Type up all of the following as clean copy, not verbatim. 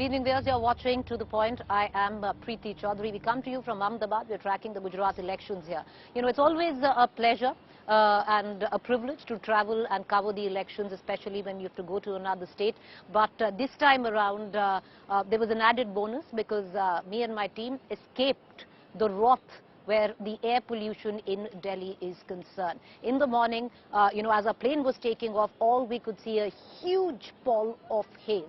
evening, viewers. You're watching To The Point. I am Preeti Chaudhary. We come to you from Ahmedabad. We're tracking the Gujarat elections here. You know, it's always a pleasure and a privilege to travel and cover the elections, especially when you have to go to another state. But this time around, there was an added bonus because me and my team escaped the wrath where the air pollution in Delhi is concerned. In the morning, you know, as our plane was taking off, all we could see a huge pall of haze.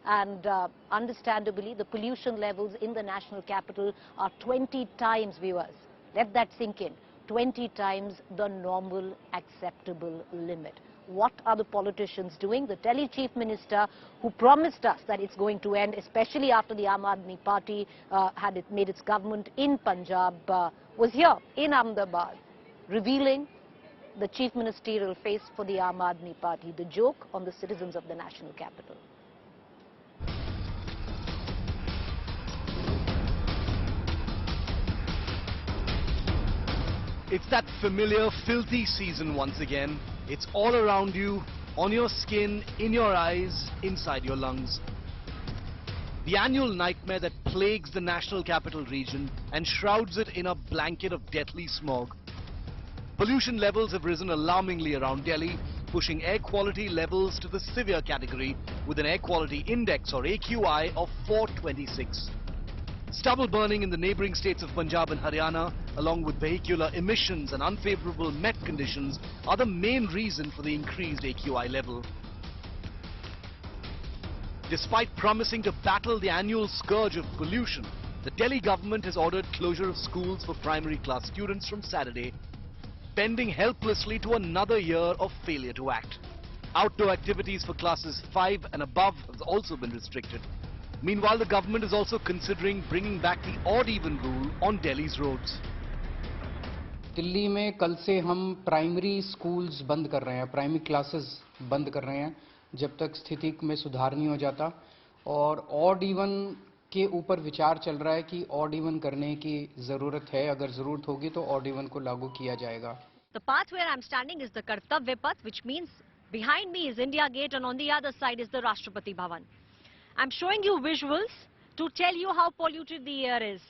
And understandably, the pollution levels in the national capital are 20 times, viewers. Let that sink in. 20 times the normal acceptable limit. What are the politicians doing? The Delhi Chief Minister, who promised us that it's going to end, especially after the Aam Aadmi Party had made its government in Punjab, was here in Ahmedabad, revealing the chief ministerial face for the Aam Aadmi Party, the joke on the citizens of the national capital. It's that familiar filthy season once again. It's all around you, on your skin, in your eyes, inside your lungs. The annual nightmare that plagues the national capital region and shrouds it in a blanket of deathly smog. Pollution levels have risen alarmingly around Delhi, pushing air quality levels to the severe category with an air quality index or AQI of 426. Stubble burning in the neighbouring states of Punjab and Haryana, along with vehicular emissions and unfavourable Met conditions, are the main reason for the increased AQI level. Despite promising to battle the annual scourge of pollution, the Delhi government has ordered closure of schools for primary class students from Saturday, bending helplessly to another year of failure to act. Outdoor activities for classes 5 and above have also been restricted. Meanwhile, the government is also considering bringing back the odd-even rule on Delhi's roads. Delhi में कल से हम primary schools बंद कर रहे हैं, primary classes बंद कर रहे हैं जब तक स्थिति में सुधार नहीं हो जाता और ऑड इवन के ऊपर विचार चल रहा है कि ऑड इवन करने की ज़रूरत है, अगर ज़रूरत होगी तो ऑड इवन को लागू किया जाएगा. The path where I'm standing is the Kartavya path, which means behind me is India Gate and on the other side is the Rashtrapati Bhavan. I'm showing you visuals to tell you how polluted the air is.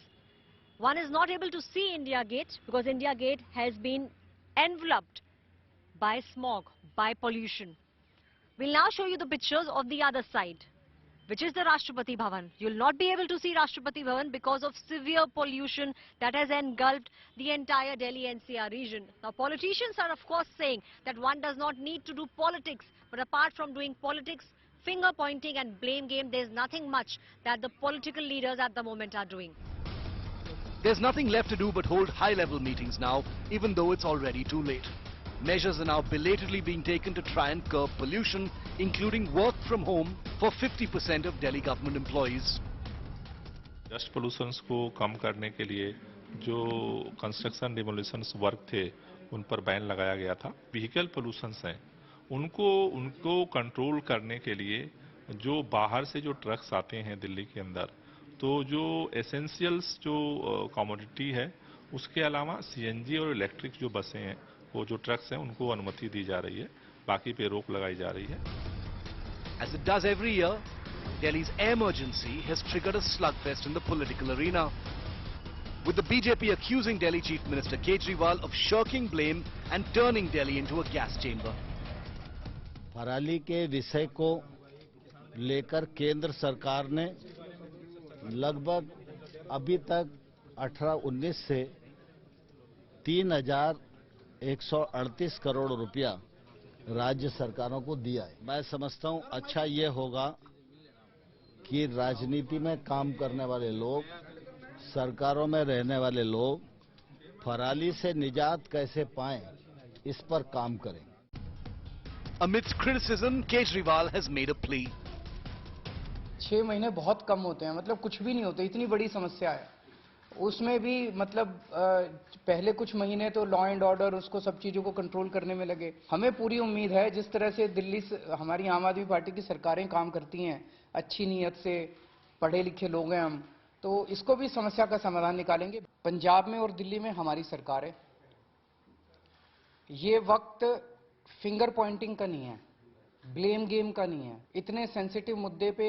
One is not able to see India Gate because India Gate has been enveloped by smog, by pollution. We'll now show you the pictures of the other side, which is the Rashtrapati Bhavan. You'll not be able to see Rashtrapati Bhavan because of severe pollution that has engulfed the entire Delhi NCR region. Now, politicians are of course saying that one does not need to do politics, but apart from doing politics, finger pointing and blame game, there's nothing much that the political leaders at the moment are doing. There's nothing left to do but hold high-level meetings now, even though it's already too late. Measures are now belatedly being taken to try and curb pollution, including work from home for 50% of Delhi government employees. Dust pollutions को कम करने के लिए जो construction demolitions work थे, उन पर ban लगाया गया था. Vehicle pollutions हैं, उनको कंट्रोल करने के लिए जो बाहर से जो ट्रक्स आते हैं दिल्ली के अंदर, तो जो एसेंशियल्स जो कमोडिटी है उसके अलावा सीएनजी और इलेक्ट्रिक जो बसें हैं, वो जो ट्रक्स हैं उनको अनुमति दी जा रही है, बाकी पे रोक लगाई जा रही है. As it does every year, Delhi's air emergency has triggered a slugfest in the political arena, with the BJP accusing Delhi Chief Minister Catergory of shirking blame and turning Delhi into a gas chamber. पराली के विषय को लेकर केंद्र सरकार ने लगभग अभी तक 18-19 से 3,138 करोड़ रुपया राज्य सरकारों को दिया है. मैं समझता हूं अच्छा ये होगा कि राजनीति में काम करने वाले लोग, सरकारों में रहने वाले लोग पराली से निजात कैसे पाएं, इस पर काम करें. Amidst criticism, Catergory has made a plea. 6 महीने बहुत कम होते हैं, मतलब कुछ भी नहीं होते, इतनी बड़ी समस्या है. उसमें भी मतलब पहले कुछ महीने तो लॉ एंड ऑर्डर उसको सब चीज़ों को कंट्रोल करने में लगे. हमें पूरी उम्मीद है जिस तरह से दिल्ली से हमारी आम आदमी पार्टी की सरकारें काम करती हैं, अच्छी नीयत से, पढ़े लिखे लोग हैं हम, तो इसको भी समस्या का समाधान निकालेंगे. पंजाब में और दिल्ली में हमारी सरकार है. ये वक्त फिंगर पॉइंटिंग का नहीं है, ब्लेम गेम का नहीं है. इतने सेंसिटिव मुद्दे पे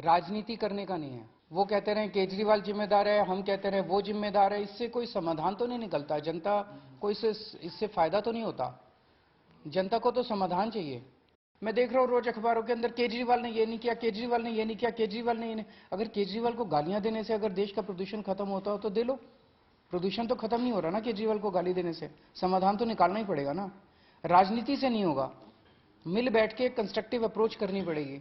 राजनीति करने का नहीं है। वो कहते रहे केजरीवाल जिम्मेदार है, हम कहते रहे वो जिम्मेदार है, इससे कोई समाधान तो नहीं निकलता। जनता को इससे फायदा तो नहीं होता। जनता को तो समाधान चाहिए। मैं देख रहा हूँ रोज अखबारों के अंदर केजरीवाल ने ये नहीं किया, केजरीवाल ने ये नहीं किया, केजरीवाल ने ये नहीं। अगर केजरीवाल को गालियां देने से अगर देश का प्रदूषण खत्म होता हो तो दे लो। प्रदूषण तो खत्म नहीं हो रहा ना केजरीवाल को गाली देने से। समाधान तो निकालना ही पड़ेगा ना। राजनीति से नहीं होगा, मिल बैठ के कंस्ट्रक्टिव अप्रोच करनी पड़ेगी।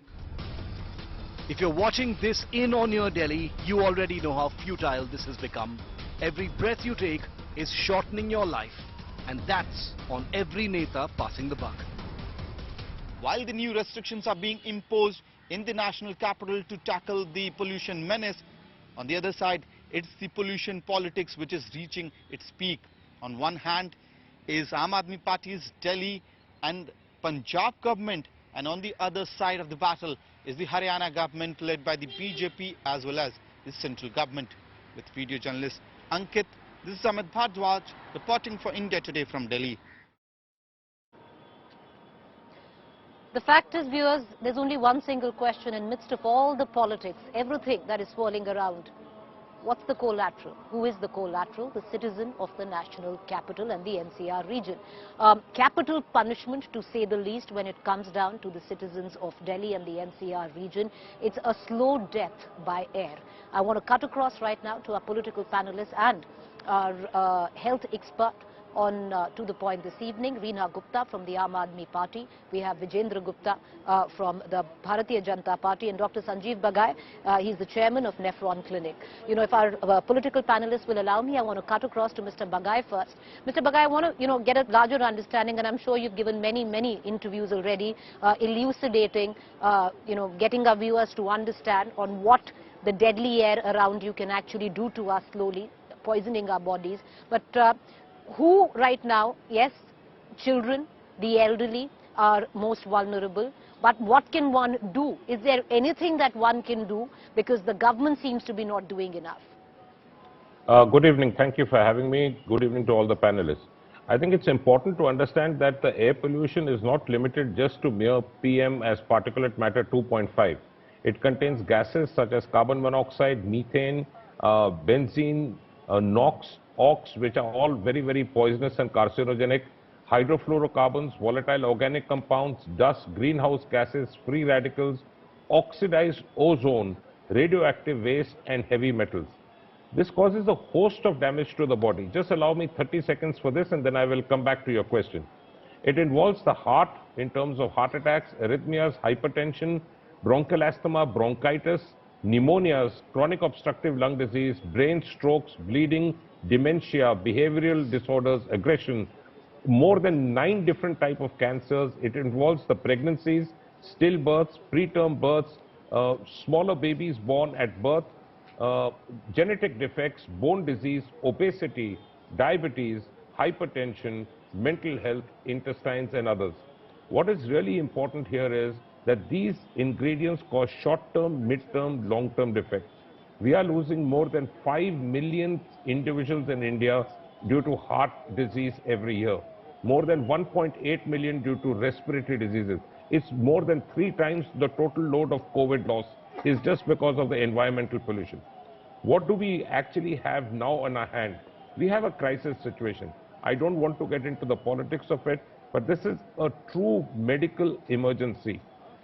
If you're watching this in or near Delhi, you already know how futile this has become. Every breath you take is shortening your life, and that's on every neta passing the buck. While the new restrictions are being imposed in the national capital to tackle the pollution menace, on the other side, it's the pollution politics which is reaching its peak. On one hand is Aam Aadmi Party's Delhi and Punjab government, and on the other side of the battle is the Haryana government led by the BJP as well as the central government. With video journalist Ankit, this is Amit Bhardwaj reporting for India Today from Delhi. The fact is, viewers, there's only one single question in midst of all the politics, everything that is swirling around. What's the collateral? Who is the collateral? The citizen of the national capital and the NCR region. Capital punishment, to say the least, when it comes down to the citizens of Delhi and the NCR region. It's a slow death by air. I want to cut across right now to our political panelists and our health expert on to the point this evening, Reena Gupta from the Aam Aadmi Party. We have Vijendra Gupta from the Bharatiya Janata Party, and Dr. Sanjeev Bagai. He's the chairman of Nephron Clinic. You know, if our political panelists will allow me, I want to cut across to Mr. Bagai first. Mr. Bagai, I want to, get a larger understanding, and I'm sure you've given many interviews already, elucidating, getting our viewers to understand on what the deadly air around you can actually do to us slowly, poisoning our bodies. But who right now, yes, children, the elderly are most vulnerable, but what can one do? Is there anything that one can do? Because the government seems to be not doing enough. Good evening. Thank you for having me. Good evening to all the panelists. I think it's important to understand that the air pollution is not limited just to mere PM as particulate matter 2.5. It contains gases such as carbon monoxide, methane, benzene, NOx, OX, which are all very poisonous and carcinogenic, hydrofluorocarbons, volatile organic compounds, dust, greenhouse gases, free radicals, oxidized ozone, radioactive waste, and heavy metals. This causes a host of damage to the body. Just allow me 30 seconds for this, and then I will come back to your question. It involves the heart in terms of heart attacks, arrhythmias, hypertension, bronchial asthma, bronchitis, pneumonias, chronic obstructive lung disease, brain strokes, bleeding, dementia, behavioral disorders, aggression, more than 9 different types of cancers. It involves the pregnancies, stillbirths, preterm births, smaller babies born at birth, genetic defects, bone disease, obesity, diabetes, hypertension, mental health, intestines, and others. What is really important here is that these ingredients cause short-term, mid-term, long-term defects. We are losing more than 5 million individuals in India due to heart disease every year. More than 1.8 million due to respiratory diseases. It's more than 3 times the total load of COVID loss is just because of the environmental pollution. What do we actually have now on our hand? We have a crisis situation. I don't want to get into the politics of it, but this is a true medical emergency.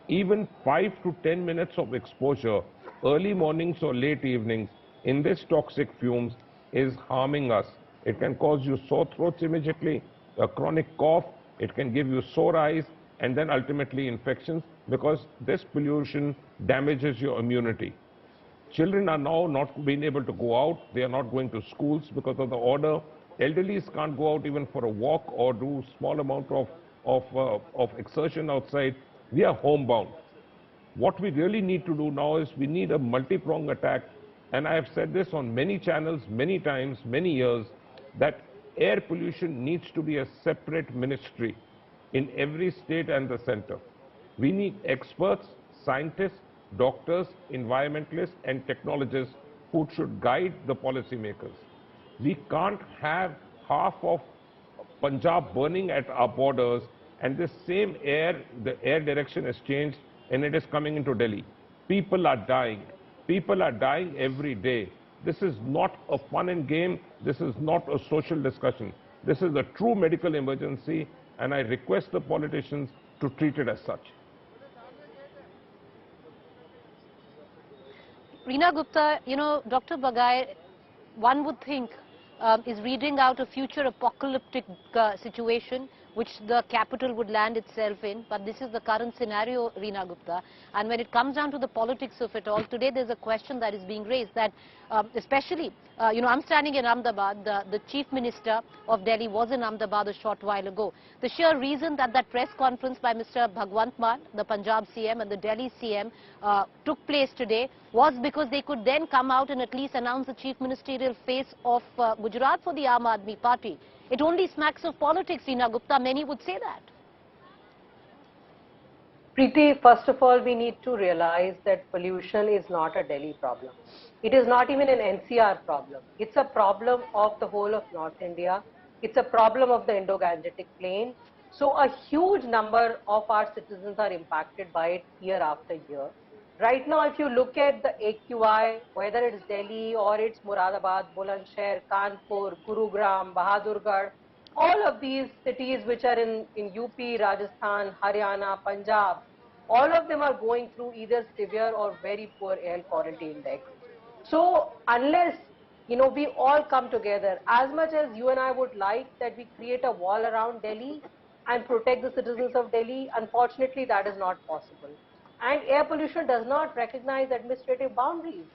Even 5 to 10 minutes of exposure, early mornings or late evenings, in this toxic fumes is harming us. It can cause you sore throats immediately, a chronic cough, it can give you sore eyes, and then ultimately infections, because this pollution damages your immunity. Children are now not being able to go out. They are not going to schools because of the order. Elderlies can't go out even for a walk or do small amount of exertion outside. We are homebound. What we really need to do now is we need a multi-pronged attack. And I have said this on many channels, many times, many years, that air pollution needs to be a separate ministry in every state and the center. We need experts, scientists, doctors, environmentalists, and technologists who should guide the policymakers. We can't have half of Punjab burning at our borders and this same air, the air direction has changed and it is coming into Delhi. People are dying. People are dying every day. This is not a fun and game. This is not a social discussion. This is a true medical emergency, and I request the politicians to treat it as such. Reena Gupta, you know, Dr. Bagai, one would think is reading out a future apocalyptic situation which the capital would land itself in, but this is the current scenario, Reena Gupta. And when it comes down to the politics of it all, today there's a question that is being raised that especially, you know, I'm standing in Ahmedabad, the Chief Minister of Delhi was in Ahmedabad a short while ago. The sheer reason that that press conference by Mr. Bhagwant Mann, the Punjab CM and the Delhi CM took place today was because they could then come out and at least announce the chief ministerial face of Gujarat for the Aam Aadmi Party. It only smacks of politics, Reena Gupta. Many would say that. Preeti, first of all, we need to realize that pollution is not a Delhi problem. It is not even an NCR problem. It's a problem of the whole of North India. It's a problem of the Indo-Gangetic Plain. So a huge number of our citizens are impacted by it year after year. Right now, if you look at the AQI, whether it's Delhi or it's Muradabad, Bulandshahr, Kanpur, Gurugram, Bahadurgarh, all of these cities which are in UP, Rajasthan, Haryana, Punjab, all of them are going through either severe or very poor air quality index. So unless, you know, we all come together, as much as you and I would like that we create a wall around Delhi and protect the citizens of Delhi, unfortunately that is not possible. And air pollution does not recognize administrative boundaries.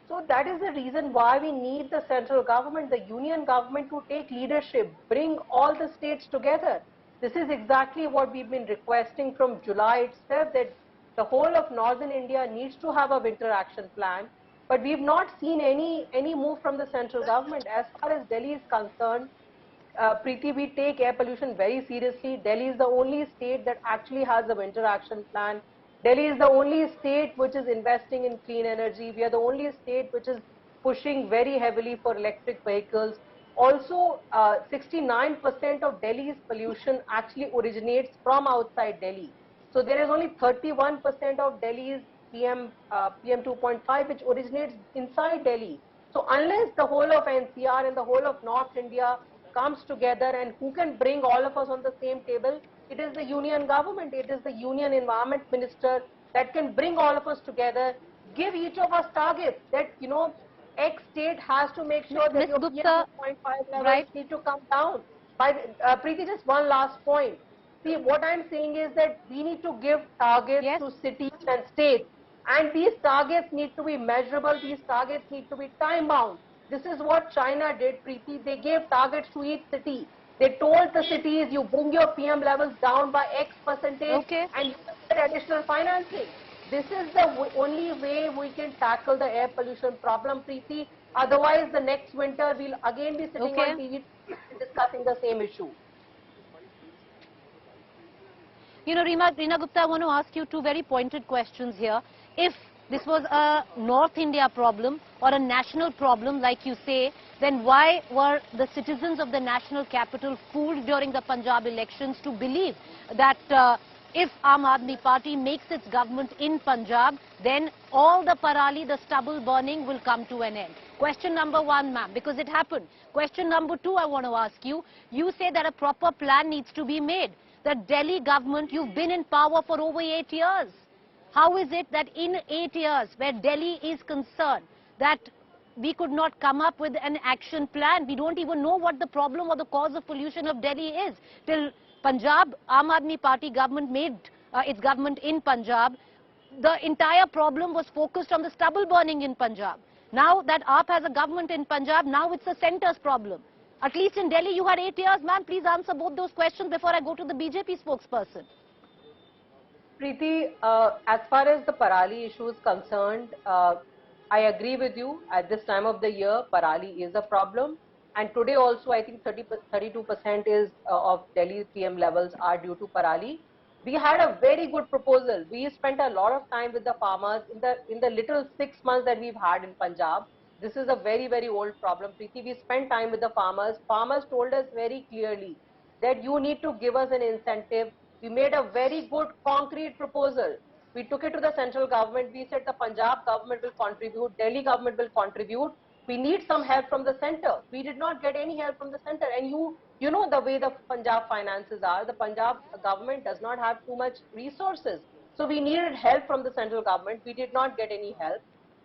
So that is the reason why we need the central government, the union government to take leadership, bring all the states together. This is exactly what we've been requesting from July itself, that the whole of northern India needs to have a winter action plan. But we've not seen any move from the central government. As far as Delhi is concerned, Preeti, we take air pollution very seriously. Delhi is the only state that actually has a winter action plan. Delhi is the only state which is investing in clean energy. We are the only state which is pushing very heavily for electric vehicles. Also, 69% of Delhi's pollution actually originates from outside Delhi. So there is only 31% of Delhi's PM 2.5 which originates inside Delhi. So unless the whole of NCR and the whole of North India comes together, and who can bring all of us on the same table, it is the union government, it is the union environment minister that can bring all of us together, give each of us targets that, you know, X state has to make sure that your PM 2.5 levels need to come down. Preeti, just one last point. See, what I'm saying is that we need to give targets to cities and states, and these targets need to be measurable, these targets need to be time-bound. This is what China did, Preeti. They gave targets to each city. They told the cities, you bring your PM levels down by X percentage and you get additional financing. This is the only way we can tackle the air pollution problem, Preeti. Otherwise, the next winter we'll again be sitting on TV discussing the same issue. You know, Reena Gupta, I want to ask you two very pointed questions here. If this was a North India problem or a national problem, like you say, then why were the citizens of the national capital fooled during the Punjab elections to believe that if Aam Aadmi Party makes its government in Punjab, then all the parali, the stubble burning will come to an end? Question number one, ma'am, because it happened. Question number two, I want to ask you, you say that a proper plan needs to be made. The Delhi government, you've been in power for over 8 years. How is it that in 8 years, where Delhi is concerned, that we could not come up with an action plan? We don't even know what the problem or the cause of pollution of Delhi is. Till Punjab, Aam Aadmi Party government made its government in Punjab, the entire problem was focused on the stubble burning in Punjab. Now that AAP has a government in Punjab, now it's the centre's problem. At least in Delhi, you had 8 years, ma'am. Please answer both those questions before I go to the BJP spokesperson. Preeti, as far as the parali issue is concerned, I agree with you. At this time of the year, parali is a problem. And today also, I think 32% is of Delhi PM levels are due to parali. We had a very good proposal. We spent a lot of time with the farmers in the little 6 months that we've had in Punjab. This is a very, very old problem, Preeti. We spent time with the farmers. Farmers told us very clearly that you need to give us an incentive. We made a very good concrete proposal We took it to the central government. We said the Punjab government will contribute, Delhi government will contribute. We need some help from the center. We did not get any help from the center. And you know the way the Punjab finances are. The Punjab government does not have too much resources. So we needed help from the central government. We did not get any help.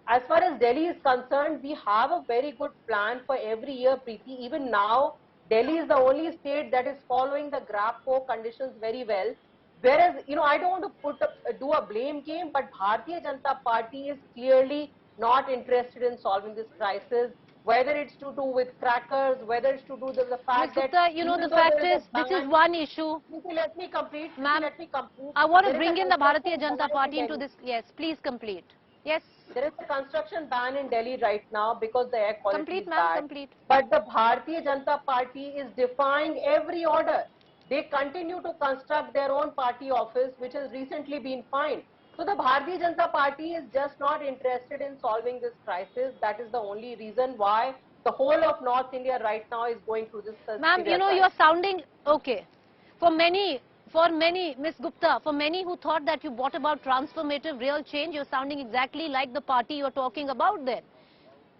As far as Delhi is concerned, we have a very good plan for every year, Preeti. Even now, Delhi is the only state that is following the GRAP-4 conditions very well. Whereas, I don't want to do a blame game, but Bharatiya Janata Party is clearly not interested in solving this crisis, whether it's to do with crackers, whether it's to do with the fact Ms. that... Gupta, the fact is, this is one issue. Let me complete. Ma'am, Let me complete. I want to There is bring a in the Bharatiya construction Janata ban Party in into Delhi. this. Yes, please complete. Yes. There is a construction ban in Delhi right now because the air quality Complete, is ma'am, bad. complete. But the Bharatiya Janata Party is defying every order. They continue to construct their own party office, which has recently been fined. So the Bharatiya Janata Party is just not interested in solving this crisis. That is the only reason why the whole of North India right now is going through this Ma'am, severe you're crisis. sounding okay. For many, Ms. Gupta, for many who thought that you brought about transformative real change, you're sounding exactly like the party you're talking about then.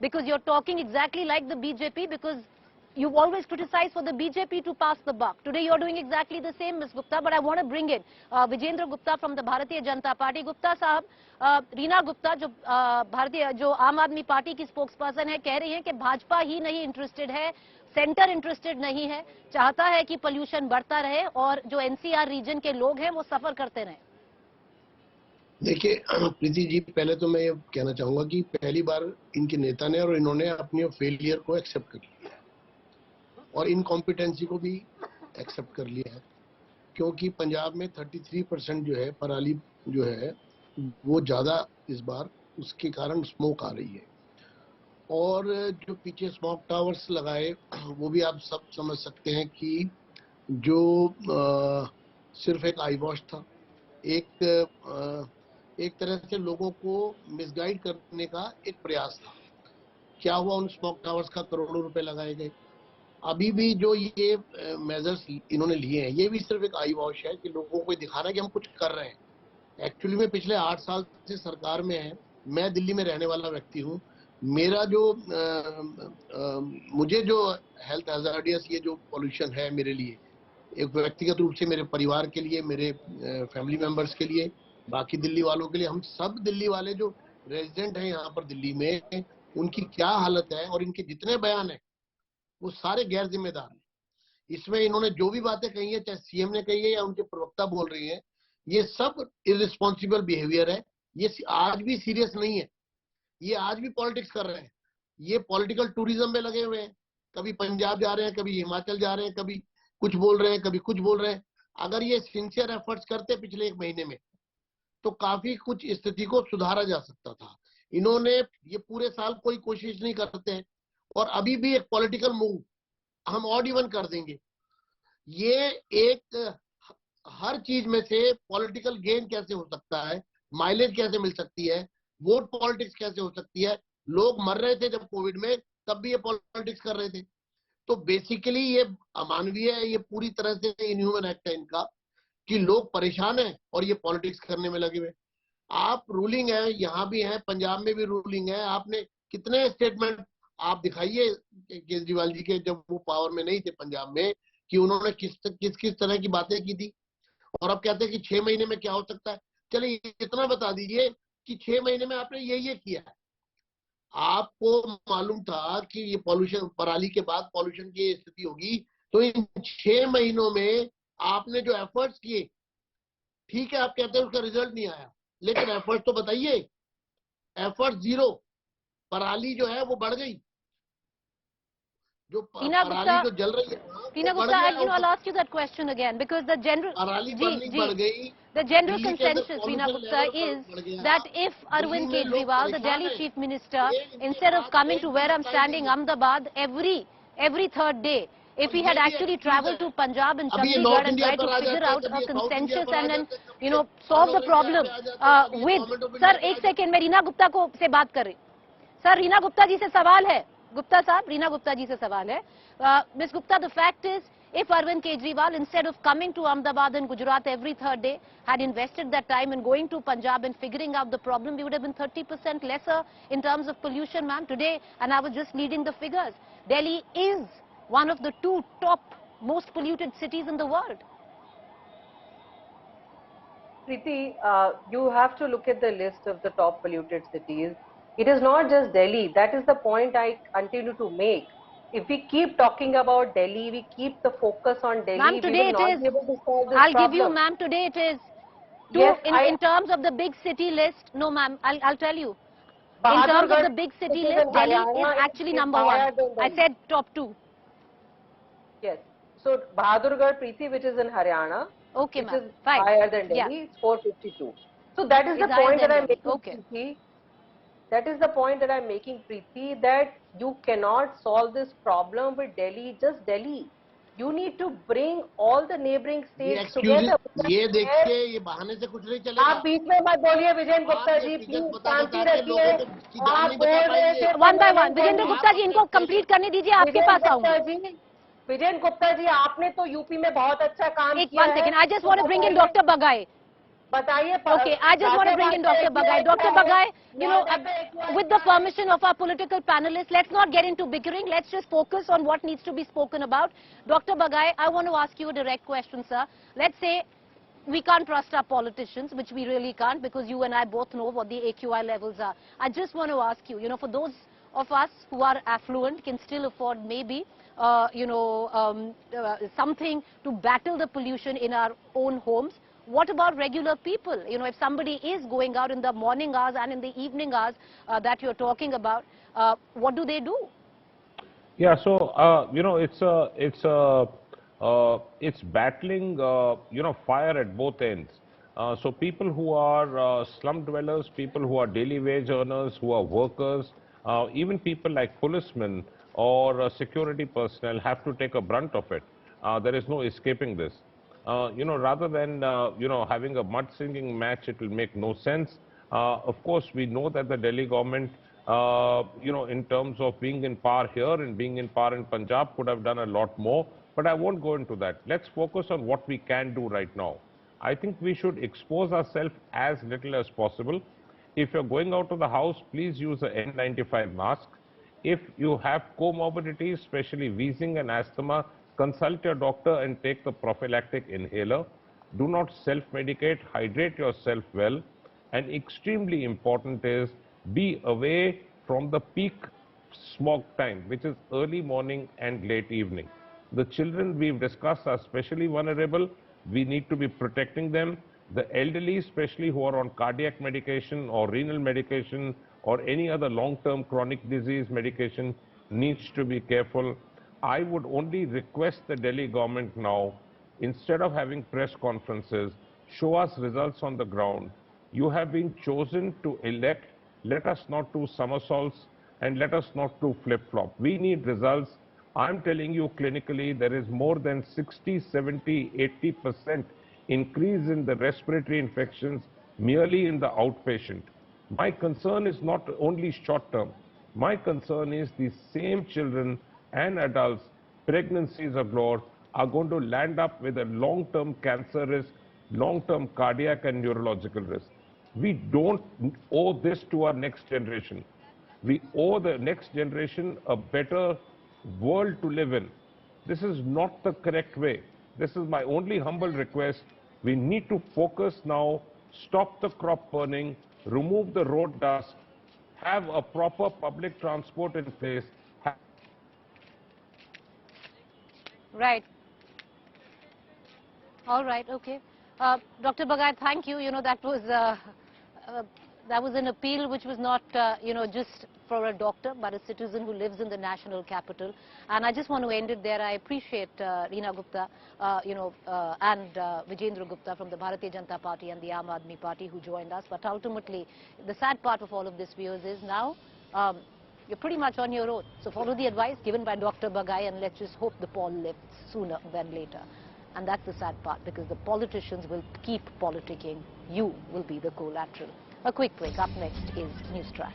Because you're talking exactly like the BJP, because you've always criticized for the BJP to pass the buck. Today you're doing exactly the same, Ms. Gupta, but I want to bring in Vijendra Gupta from the Bharatiya Janata Party. Gupta साहब, रीना गुप्ता जो जो आम आदमी party की spokesperson है, कह रही हैं कि भाजपा ही नहीं इंटरेस्टेड है, सेंटर इंटरेस्टेड नहीं है, चाहता है कि पोल्यूशन बढ़ता रहे और जो एनसीआर रीजन के लोग हैं वो सफर करते रहें। देखिए प्रीति जी, पहले तो मैं ये कहना चाहूंगा कि पहली बार इनके नेता ने और इन्होंने अपनी फेलियर को एक्सेप्ट कर लिया है और इनकॉम्पिटेंसी को भी एक्सेप्ट कर लिया है, क्योंकि पंजाब में 33% जो है पराली जो है वो ज्यादा इस बार, उसके कारण स्मोक आ रही है। और जो पीछे स्मोक टावर्स लगाए वो भी आप सब समझ सकते हैं कि जो सिर्फ एक आई वॉश था, एक तरह से लोगों को मिसगाइड करने का एक प्रयास था। क्या हुआ, उन स्मोक टावर्स का करोड़ों रुपए लगाए गए। अभी भी जो ये मेजर्स इन्होंने लिए हैं, ये भी सिर्फ एक आई वॉश है कि लोगों को दिखाना कि हम कुछ कर रहे हैं। एक्चुअली में पिछले 8 साल से सरकार में है, मैं दिल्ली में रहने वाला व्यक्ति हूँ। मेरा जो मुझे जो हेल्थ हैजार्डियस ये जो पॉल्यूशन है मेरे लिए, एक व्यक्तिगत रूप से मेरे परिवार के लिए, मेरे फैमिली मेंबर्स के लिए, बाकी दिल्ली वालों के लिए, हम सब दिल्ली वाले जो रेजिडेंट हैं यहाँ पर दिल्ली में, उनकी क्या हालत है और इनके जितने बयान है वो सारे गैर जिम्मेदार हैं। इसमें इन्होंने जो भी बातें कही है, चाहे सीएम ने कही है या उनके प्रवक्ता बोल रही है, ये सब इररिस्पॉन्सिबल बिहेवियर है। ये आज भी सीरियस नहीं है, ये आज भी पॉलिटिक्स कर रहे हैं। ये पॉलिटिकल टूरिज्म में लगे हुए हैं, कभी पंजाब जा रहे हैं, कभी हिमाचल जा रहे हैं, कभी कुछ बोल रहे हैं, कभी कुछ बोल रहे हैं। अगर ये सिंसियर एफर्ट्स करते पिछले 1 महीने में तो काफी कुछ स्थिति को सुधारा जा सकता था। इन्होंने ये पूरे साल कोई कोशिश नहीं करते हैं और अभी भी एक पॉलिटिकल मूव हम ऑड इवन कर देंगे। ये एक हर चीज में से पॉलिटिकल गेन कैसे हो सकता है, माइलेज कैसे मिल सकती है, वोट पॉलिटिक्स कैसे हो सकती है। लोग मर रहे थे जब कोविड में, तब भी ये पॉलिटिक्स कर रहे थे। तो बेसिकली ये अमानवीय है, ये पूरी तरह से इनह्यूमन एक्ट है इनका कि लोग परेशान हैं और ये पॉलिटिक्स करने में लगे हुए। आप रूलिंग है, यहाँ भी है, पंजाब में भी रूलिंग है। आपने कितने स्टेटमेंट आप दिखाइए केजरीवाल जी के, जब वो पावर में नहीं थे पंजाब में, कि उन्होंने किस तरह की बातें की थी। और अब कहते हैं कि 6 महीने में क्या हो सकता है। चलिए इतना बता दीजिए कि 6 महीने में आपने ये किया है। आपको मालूम था कि ये पॉल्यूशन, पराली के बाद पॉल्यूशन की स्थिति होगी, तो इन 6 महीनों में आपने जो एफर्ट्स किए, ठीक है आप कहते हैं उसका रिजल्ट नहीं आया, लेकिन एफर्ट्स तो बताइए। एफर्ट 0, पराली जो है वो बढ़ गई, जो पराली जो जल रही है। Tina Gupta, I'll ask you that question again, because the general consensus, Tina Gupta, is that if Arvind Kejriwal, the Delhi Chief Minister, instead of coming to where I'm standing, Ahmedabad, every 3rd day, if he had actually traveled to Punjab and Chandigarh and tried to figure out a consensus and then, solve the problem with... Sir, एक second, मैं रीना गुप्ता को से बात कर रही। Sir, Reena Gupta ji से सवाल है। Gupta साहब, रीना गुप्ता जी से सवाल है। Ms. Gupta, the fact is, If Arvind Kejriwal, instead of coming to Ahmedabad and Gujarat every third day, had invested that time in going to Punjab and figuring out the problem, we would have been 30% lesser in terms of pollution, ma'am. Today, and I was just leading the figures, Delhi is one of the 2 top most polluted cities in the world. Preeti, you have to look at the list of the top polluted cities. It is not just Delhi. That is the point I continue to make. If we keep talking about Delhi, we keep the focus on Delhi, Ma'am, we today will it not is. be able to solve this I'll problem. give you, ma'am, today it is. Yes, in terms of the big city list, no, ma'am, I'll tell you. In terms of the big city list, Delhi is actually number 1. I said top 2. Yes. So Bahadurgarh, Preeti, which is in Haryana, Okay, which ma'am. is Fine. higher than Delhi, Yeah. it's 452. So that is the It's higher point than that I'm Delhi. making, Okay. Preeti. That is the point that I'm making, Preeti, that you cannot solve this problem with Delhi, just Delhi. You need to bring all the neighboring states together. ये देखिए, ये बहाने से कुछ नहीं चलेगा. आप बीच में मत बोलिए विजय गुप्ता जी, प्लीज शांति रखिए. आप बोल रहे थे one by one. Vijender Gupta ji, इनको कंप्लीट करने दीजिए, आपके पास आऊंगी. विजय गुप्ता जी, आपने तो यूपी में बहुत अच्छा काम किया है. 1 second. I just want to bring in Dr. Bagai. बताइए. Okay, I just want to bring in Dr. Bagai. Dr. Bagai, you know, with the permission of our political panelists, let's not get into bickering. Let's just focus on what needs to be spoken about. Dr. Bagai, I want to ask you a direct question, sir. Let's say we can't trust our politicians, which we really can't, because you and I both know what the AQI levels are. I just want to ask you, you know, for those of us who are affluent, can still afford maybe, something to battle the pollution in our own homes. What about regular people? You know, if somebody is going out in the morning hours and in the evening hours that you're talking about, what do they do? Yeah, so you know, it's battling fire at both ends. So people who are slum dwellers, people who are daily wage earners, who are workers, even people like policemen or security personnel have to take a brunt of it. There is no escaping this. Rather than, having a mud-singing match, it will make no sense. Of course, we know that the Delhi government, in terms of being in power here and being in power in Punjab, could have done a lot more. But I won't go into that. Let's focus on what we can do right now. I think we should expose ourselves as little as possible. If you're going out of the house, please use an N95 mask. If you have comorbidities, especially wheezing and asthma, consult your doctor and take the prophylactic inhaler. Do not self-medicate, hydrate yourself well. And extremely important is be away from the peak smog time, which is early morning and late evening. The children we've discussed are especially vulnerable. We need to be protecting them. The elderly, especially who are on cardiac medication or renal medication or any other long-term chronic disease medication, needs to be careful. I would only request the Delhi government now, instead of having press conferences, show us results on the ground. You have been chosen to elect. Let us not do somersaults and let us not do flip-flop. We need results. I'm telling you clinically, there is more than 60, 70, 80% increase in the respiratory infections merely in the outpatient. My concern is not only short-term. My concern is the same children and adults, pregnancies abroad, are going to land up with a long-term cancer risk, long-term cardiac and neurological risk. We don't owe this to our next generation. We owe the next generation a better world to live in. This is not the correct way. This is my only humble request. We need to focus now, stop the crop burning, remove the road dust, have a proper public transport in place. Right. All right. Okay. Dr. Bagai, thank you. You know, that was an appeal which was not, just for a doctor, but a citizen who lives in the national capital. And I just want to end it there. I appreciate Reena Gupta, and Vijendra Gupta from the Bharatiya Janata Party and the Aam Aadmi Party who joined us. But ultimately, the sad part of all of this, viewers, is now you're pretty much on your own. So follow the advice given by Dr. Bagai, and let's just hope the poll lifts sooner than later. And that's the sad part, because the politicians will keep politicking. You will be the collateral. A quick break. Up next is News Track.